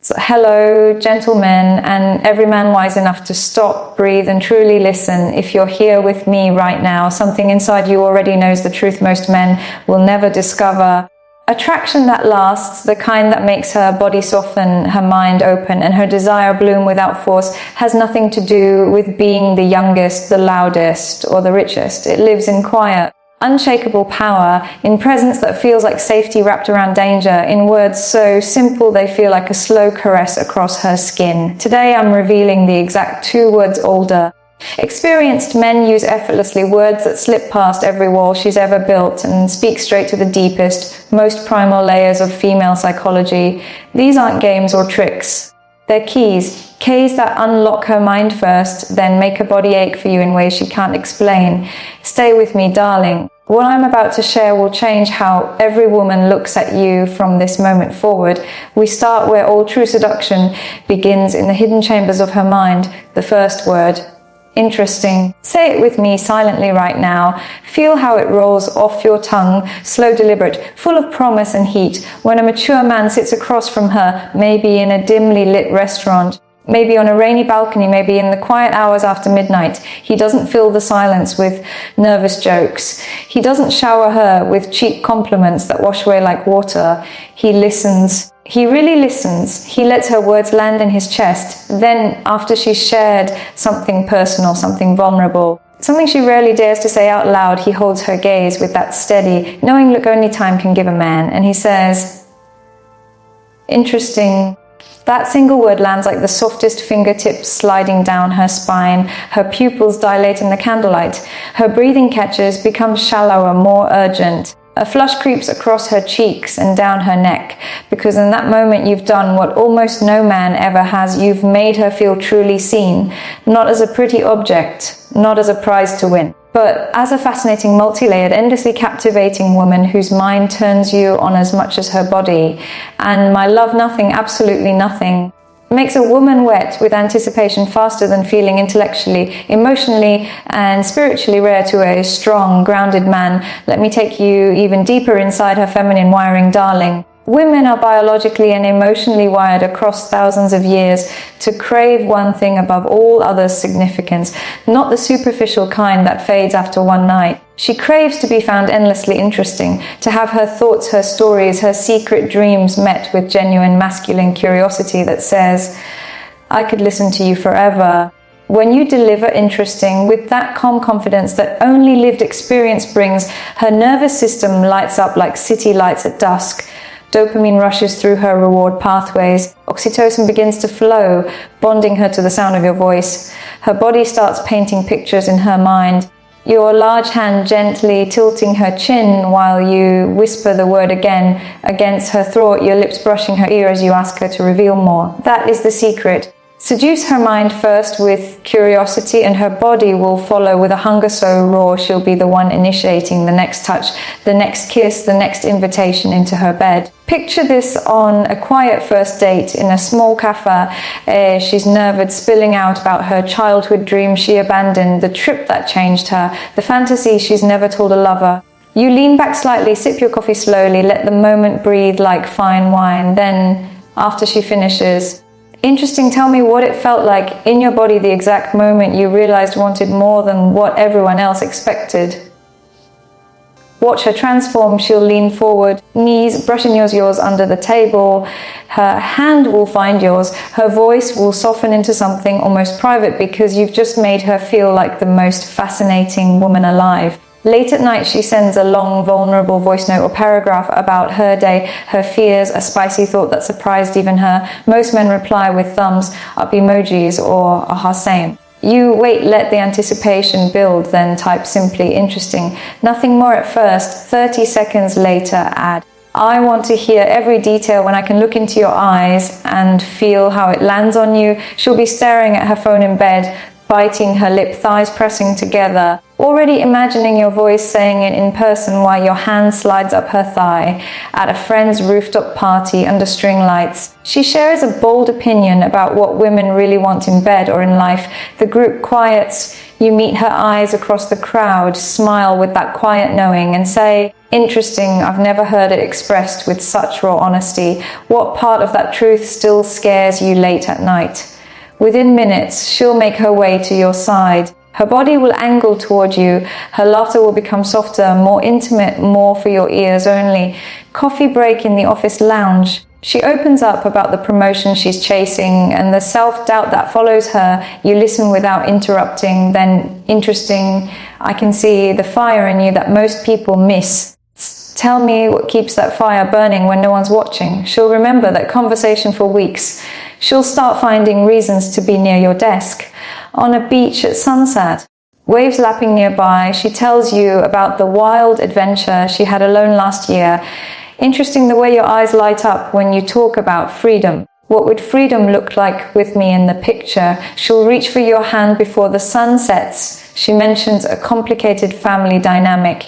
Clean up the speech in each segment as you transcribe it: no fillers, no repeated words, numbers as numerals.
So, hello, gentlemen, and every man wise enough to stop, breathe, and truly listen. If you're here with me right now, something inside you already knows the truth most men will never discover. Attraction that lasts, the kind that makes her body soften, her mind open, and her desire bloom without force, has nothing to do with being the youngest, the loudest, or the richest. It lives in quiet, unshakable power, in presence that feels like safety wrapped around danger, in words so simple they feel like a slow caress across her skin. Today I'm revealing the exact 2 words older. Experienced men use effortlessly words that slip past every wall she's ever built and speak straight to the deepest, most primal layers of female psychology. These aren't games or tricks. They're keys that unlock her mind first, then make her body ache for you in ways she can't explain. Stay with me, darling. What I'm about to share will change how every woman looks at you from this moment forward. We start where all true seduction begins, in the hidden chambers of her mind. The first word. Interesting. Say it with me silently right now. Feel how it rolls off your tongue, slow, deliberate, full of promise and heat. When a mature man sits across from her, maybe in a dimly lit restaurant, maybe on a rainy balcony, maybe in the quiet hours after midnight, he doesn't fill the silence with nervous jokes. He doesn't shower her with cheap compliments that wash away like water. He listens. He really listens. He lets her words land in his chest. Then, after she's shared something personal, something vulnerable, something she rarely dares to say out loud, he holds her gaze with that steady, knowing look only time can give a man, and he says, interesting. That single word lands like the softest fingertips sliding down her spine. Her pupils dilate in the candlelight. Her breathing catches, becomes shallower, more urgent. A flush creeps across her cheeks and down her neck, because in that moment you've done what almost no man ever has. You've made her feel truly seen, not as a pretty object, not as a prize to win, but as a fascinating, multi-layered, endlessly captivating woman whose mind turns you on as much as her body. And my love, nothing, absolutely nothing, makes a woman wet with anticipation faster than feeling intellectually, emotionally, and spiritually rare to a strong, grounded man. Let me take you even deeper inside her feminine wiring, darling. Women are biologically and emotionally wired across thousands of years to crave one thing above all others' significance, not the superficial kind that fades after one night. She craves to be found endlessly interesting, to have her thoughts, her stories, her secret dreams met with genuine masculine curiosity that says, I could listen to you forever. When you deliver interesting with that calm confidence that only lived experience brings, her nervous system lights up like city lights at dusk. Dopamine rushes through her reward pathways. Oxytocin begins to flow, bonding her to the sound of your voice. Her body starts painting pictures in her mind. Your large hand gently tilting her chin while you whisper the word again against her throat, your lips brushing her ear as you ask her to reveal more. That is the secret. Seduce her mind first with curiosity, and her body will follow with a hunger so raw she'll be the one initiating the next touch, the next kiss, the next invitation into her bed. Picture this on a quiet first date in a small cafe. She's nervous, spilling out about her childhood dream she abandoned, the trip that changed her, the fantasy she's never told a lover. You lean back slightly, sip your coffee slowly, let the moment breathe like fine wine. Then, after she finishes, interesting, tell me what it felt like in your body the exact moment you realized wanted more than what everyone else expected. Watch her transform. She'll lean forward, knees brushing yours under the table. Her hand will find yours. Her voice will soften into something almost private because you've just made her feel like the most fascinating woman alive. Late at night, she sends a long, vulnerable voice note or paragraph about her day, her fears, a spicy thought that surprised even her. Most men reply with thumbs up emojis or aha, same. You wait, let the anticipation build, then type simply interesting. Nothing more at first. 30 seconds later, add, I want to hear every detail when I can look into your eyes and feel how it lands on you. She'll be staring at her phone in bed, biting her lip, thighs pressing together, already imagining your voice saying it in person while your hand slides up her thigh at a friend's rooftop party under string lights. She shares a bold opinion about what women really want in bed or in life. The group quiets. You meet her eyes across the crowd, smile with that quiet knowing and say, Interesting, I've never heard it expressed with such raw honesty. What part of that truth still scares you late at night? Within minutes, she'll make her way to your side. Her body will angle toward you. Her laughter will become softer, more intimate, more for your ears only. Coffee break in the office lounge. She opens up about the promotion she's chasing and the self-doubt that follows her. You listen without interrupting. Then, interesting, I can see the fire in you that most people miss. Tell me what keeps that fire burning when no one's watching. She'll remember that conversation for weeks. She'll start finding reasons to be near your desk. On a beach at sunset, waves lapping nearby, she tells you about the wild adventure she had alone last year. Interesting the way your eyes light up when you talk about freedom. What would freedom look like with me in the picture? She'll reach for your hand before the sun sets. She mentions a complicated family dynamic.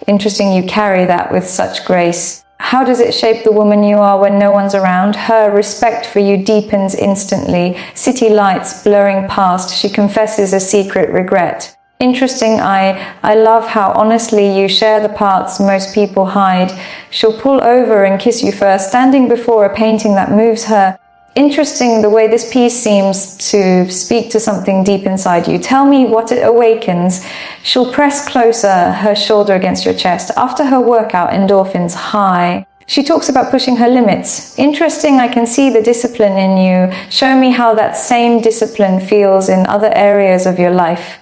Interesting you carry that with such grace. How does it shape the woman you are when no one's around? Her respect for you deepens instantly. City lights blurring past, she confesses a secret regret. Interesting, I love how honestly you share the parts most people hide. She'll pull over and kiss you first, standing before a painting that moves her. Interesting the way this piece seems to speak to something deep inside you. Tell me what it awakens. She'll press closer, her shoulder against your chest. After her workout, endorphins high. She talks about pushing her limits. Interesting, I can see the discipline in you. Show me how that same discipline feels in other areas of your life.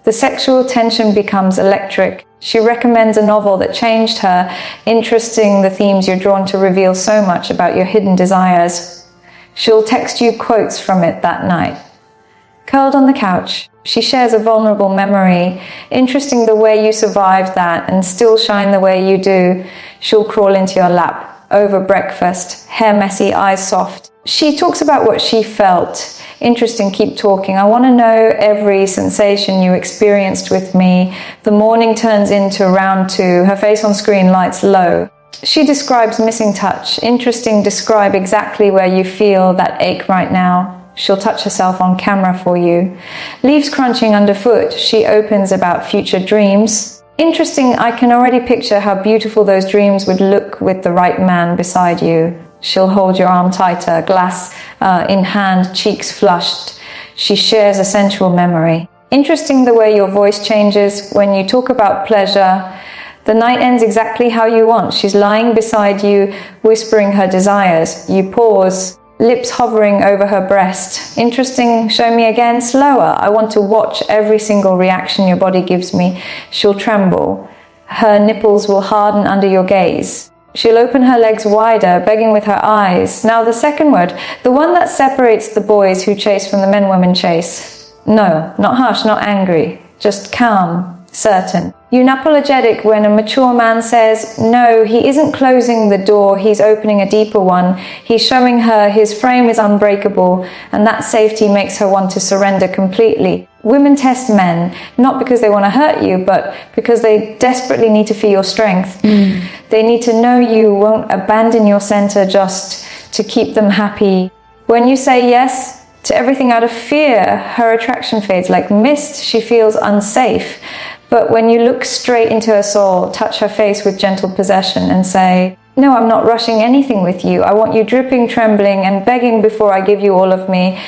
The sexual tension becomes electric. She recommends a novel that changed her. Interesting the themes you're drawn to reveal so much about your hidden desires. She'll text you quotes from it that night. Curled on the couch, she shares a vulnerable memory. Interesting the way you survived that and still shine the way you do. She'll crawl into your lap over breakfast, hair messy, eyes soft. She talks about what she felt. Interesting, keep talking. I want to know every sensation you experienced with me. The morning turns into round 2. Her face on screen lights low. She describes missing touch. Interesting, describe exactly where you feel that ache right now. She'll touch herself on camera for you. Leaves crunching underfoot. She opens about future dreams. Interesting, I can already picture how beautiful those dreams would look with the right man beside you. She'll hold your arm tighter, glass in hand, cheeks flushed. She shares a sensual memory. Interesting the way your voice changes when you talk about pleasure. The night ends exactly how you want. She's lying beside you, whispering her desires. You pause, lips hovering over her breast. Interesting, show me again, slower. I want to watch every single reaction your body gives me. She'll tremble. Her nipples will harden under your gaze. She'll open her legs wider, begging with her eyes. Now the second word, the one that separates the boys who chase from the men women chase. No, not harsh, not angry, just calm, certain. Unapologetic when a mature man says, no, he isn't closing the door, he's opening a deeper one. He's showing her his frame is unbreakable, and that safety makes her want to surrender completely. Women test men, not because they want to hurt you, but because they desperately need to feel your strength. They need to know you won't abandon your center just to keep them happy. When you say yes to everything out of fear, her attraction fades like mist. She feels unsafe. But when you look straight into her soul, touch her face with gentle possession and say, no, I'm not rushing anything with you. I want you dripping, trembling, and begging before I give you all of me.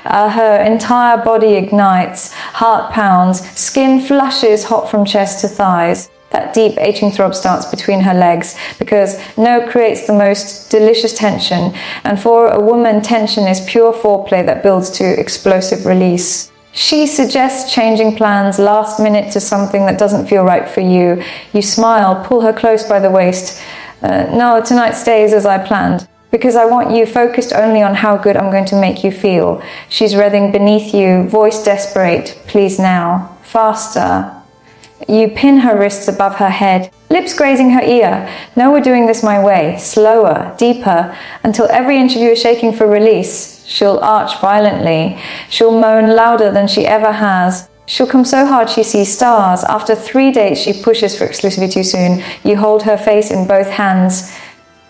Her entire body ignites, heart pounds, skin flushes hot from chest to thighs. That deep aching throb starts between her legs because no creates the most delicious tension. And for a woman, tension is pure foreplay that builds to explosive release. She suggests changing plans last minute to something that doesn't feel right for you. You smile, pull her close by the waist. No, tonight stays as I planned, because I want you focused only on how good I'm going to make you feel. She's writhing beneath you, voice desperate, please now, faster. You pin her wrists above her head, lips grazing her ear. No, we're doing this my way, slower, deeper, until every inch of you is shaking for release. She'll arch violently. She'll moan louder than she ever has. She'll come so hard she sees stars. After 3 dates, she pushes for exclusivity too soon. You hold her face in both hands.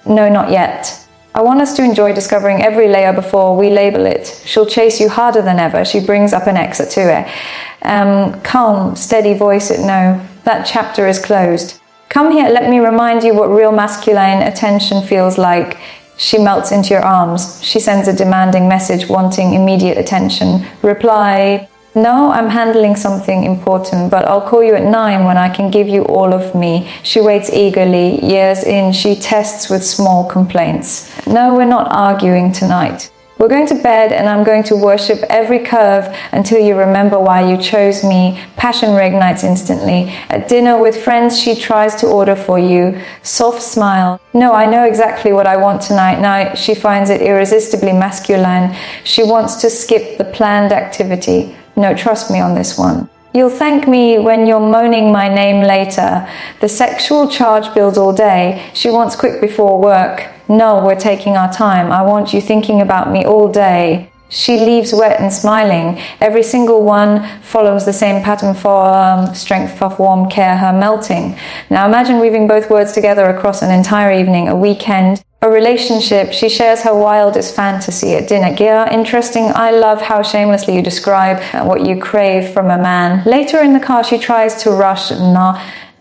No, not yet. I want us to enjoy discovering every layer before we label it. She'll chase you harder than ever. She brings up an exit to it. Calm, steady voice at no. That chapter is closed. Come here, let me remind you what real masculine attention feels like. She melts into your arms. She sends a demanding message wanting immediate attention. Reply, no, I'm handling something important, but I'll call you at 9 when I can give you all of me. She waits eagerly. Years in, she tests with small complaints. No, we're not arguing tonight. We're going to bed and I'm going to worship every curve until you remember why you chose me. Passion reignites instantly. At dinner with friends, she tries to order for you. Soft smile. No, I know exactly what I want tonight. Now she finds it irresistibly masculine. She wants to skip the planned activity. No, trust me on this one. You'll thank me when you're moaning my name later. The sexual charge builds all day. She wants quick before work. No, we're taking our time. I want you thinking about me all day. She leaves wet and smiling. Every single one follows the same pattern for strength of warm care, her melting. Now imagine weaving both words together across an entire evening, a weekend, a relationship. She shares her wildest fantasy at dinner. Gia, interesting. I love how shamelessly you describe what you crave from a man. Later in the car, she tries to rush.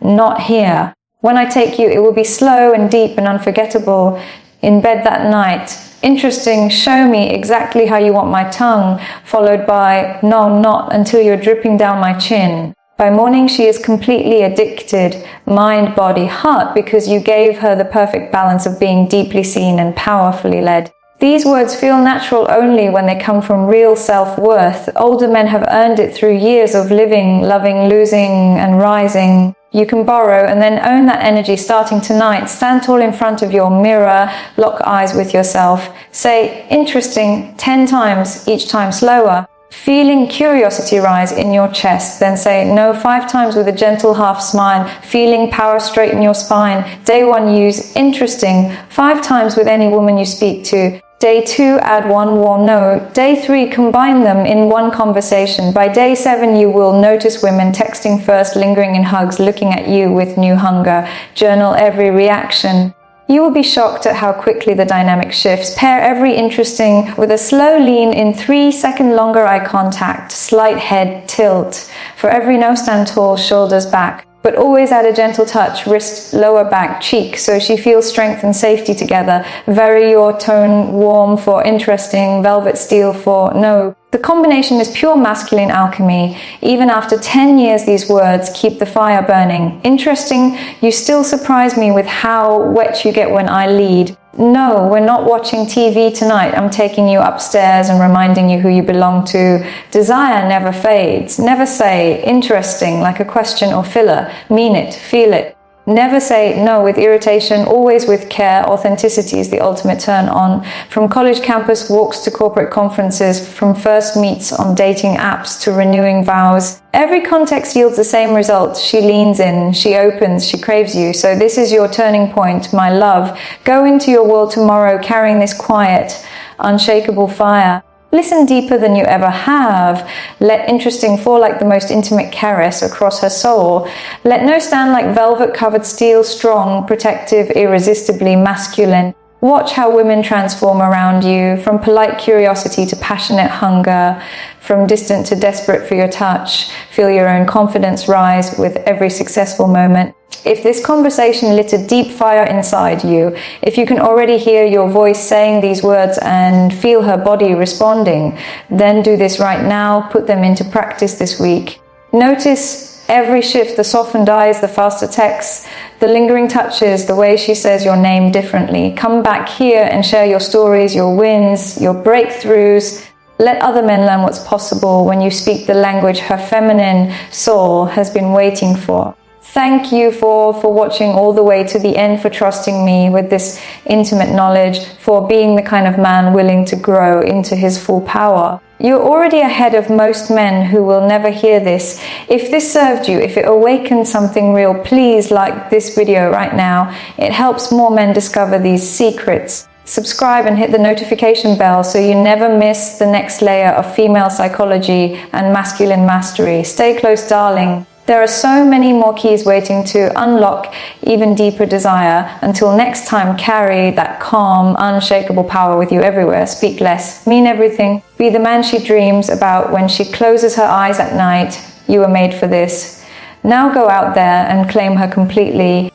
Not here. When I take you, it will be slow and deep and unforgettable. In bed that night. Interesting. Show me exactly how you want my tongue. Followed by, no, not until you're dripping down my chin. By morning, she is completely addicted, mind, body, heart, because you gave her the perfect balance of being deeply seen and powerfully led. These words feel natural only when they come from real self-worth. Older men have earned it through years of living, loving, losing, and rising. You can borrow and then own that energy starting tonight. Stand tall in front of your mirror, lock eyes with yourself. Say, interesting, 10 times, each time slower. Feeling curiosity rise in your chest, then say no 5 times with a gentle half smile. Feeling power straighten your spine. Day 1, use interesting 5 times with any woman you speak to. Day 2, add 1 warm no. Day 3, combine them in one conversation. By day 7, you will notice women texting first, lingering in hugs, looking at you with new hunger. Journal every reaction. You will be shocked at how quickly the dynamic shifts. Pair every interesting with a slow lean in 3-second longer eye contact, slight head tilt. For every no, stand tall, shoulders back. But always add a gentle touch, wrist, lower back, cheek, so she feels strength and safety together. Vary your tone, warm for interesting, velvet steel for no. The combination is pure masculine alchemy. Even after 10 years, these words keep the fire burning. Interesting, you still surprise me with how wet you get when I lead. No, we're not watching TV tonight. I'm taking you upstairs and reminding you who you belong to. Desire never fades. Never say interesting like a question or filler. Mean it, feel it. Never say no with irritation, always with care. Authenticity is the ultimate turn on. From college campus walks to corporate conferences, from first meets on dating apps to renewing vows. Every context yields the same result. She leans in, she opens, she craves you. So this is your turning point, my love. Go into your world tomorrow carrying this quiet, unshakable fire. Listen deeper than you ever have. Let interesting fall like the most intimate caress across her soul. Let no stand like velvet-covered steel, strong, protective, irresistibly masculine. Watch how women transform around you, from polite curiosity to passionate hunger, from distant to desperate for your touch. Feel your own confidence rise with every successful moment. If this conversation lit a deep fire inside you, if you can already hear your voice saying these words and feel her body responding, then do this right now. Put them into practice this week. Notice every shift, the softened eyes, the faster texts, the lingering touches, the way she says your name differently. Come back here and share your stories, your wins, your breakthroughs. Let other men learn what's possible when you speak the language her feminine soul has been waiting for. Thank you for watching all the way to the end, for trusting me with this intimate knowledge, for being the kind of man willing to grow into his full power. You're already ahead of most men who will never hear this. If this served you, if it awakened something real, please like this video right now. It helps more men discover these secrets. Subscribe and hit the notification bell so you never miss the next layer of female psychology and masculine mastery. Stay close, darling. There are so many more keys waiting to unlock even deeper desire. Until next time, carry that calm, unshakable power with you everywhere. Speak less, mean everything. Be the man she dreams about when she closes her eyes at night. You were made for this. Now go out there and claim her completely.